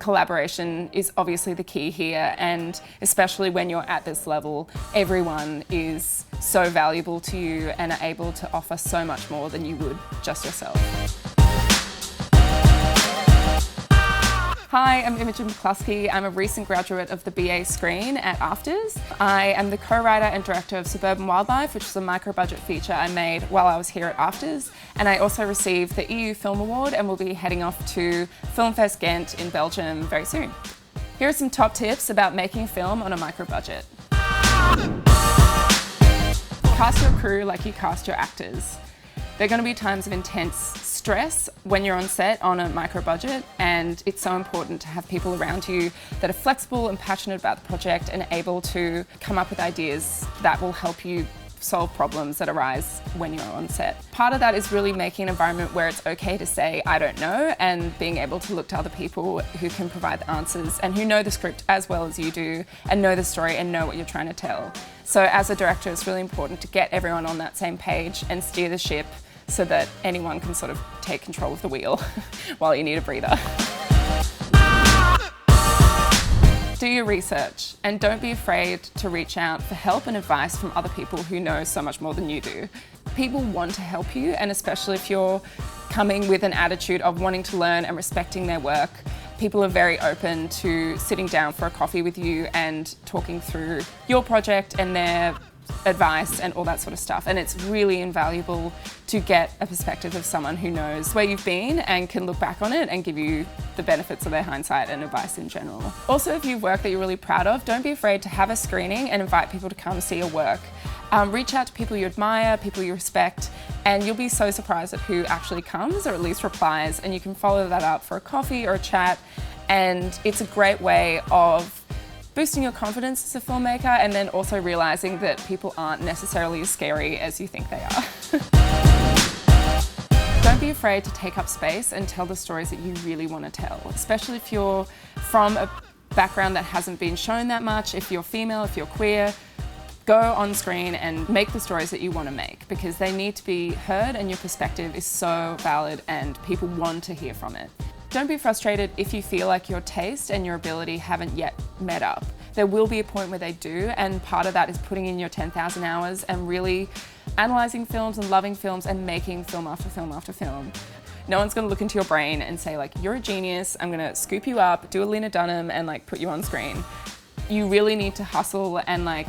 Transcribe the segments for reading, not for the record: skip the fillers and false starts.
Collaboration is obviously the key here, and especially when you're at this level, everyone is so valuable to you and are able to offer so much more than you would just yourself. Hi, I'm Imogen McCluskey. I'm a recent graduate of the BA Screen at AFTRS. I am the co-writer and director of Suburban Wildlife, which is a micro-budget feature I made while I was here at AFTRS. And I also received the EU Film Award and will be heading off to Filmfest Ghent in Belgium very soon. Here are some top tips about making a film on a micro-budget. Cast your crew like you cast your actors. There are going to be times of intense stress when you're on set on a micro budget, and it's so important to have people around you that are flexible and passionate about the project and able to come up with ideas that will help you solve problems that arise when you're on set. Part of that is really making an environment where it's okay to say, I don't know, and being able to look to other people who can provide the answers and who know the script as well as you do and know the story and know what you're trying to tell. So as a director, it's really important to get everyone on that same page and steer the ship so that anyone can sort of take control of the wheel while you need a breather. Do your research and don't be afraid to reach out for help and advice from other people who know so much more than you do. People want to help you, and especially if you're coming with an attitude of wanting to learn and respecting their work, people are very open to sitting down for a coffee with you and talking through your project and their advice and all that sort of stuff. And it's really invaluable to get a perspective of someone who knows where you've been and can look back on it and give you the benefits of their hindsight and advice in general. Also, if you've work that you're really proud of, don't be afraid to have a screening and invite people to come see your work. Reach out to people you admire, people you respect, and you'll be so surprised at who actually comes or at least replies, and you can follow that up for a coffee or a chat. And it's a great way of boosting your confidence as a filmmaker, and then also realizing that people aren't necessarily as scary as you think they are. Don't be afraid to take up space and tell the stories that you really want to tell, especially if you're from a background that hasn't been shown that much. If you're female, if you're queer, go on screen and make the stories that you want to make, because they need to be heard and your perspective is so valid and people want to hear from it. Don't be frustrated if you feel like your taste and your ability haven't yet met up. There will be a point where they do, and part of that is putting in your 10,000 hours and really analysing films and loving films and making film after film after film. No one's going to look into your brain and say like, you're a genius, I'm going to scoop you up, do a Lena Dunham and like put you on screen. You really need to hustle and like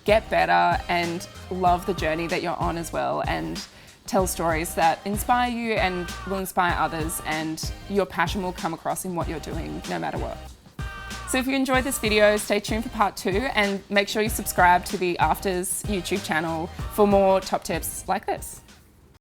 get better and love the journey that you're on as well, and tell stories that inspire you and will inspire others, and your passion will come across in what you're doing no matter what. So if you enjoyed this video, stay tuned for part 2 and make sure you subscribe to the AFTRS YouTube channel for more top tips like this.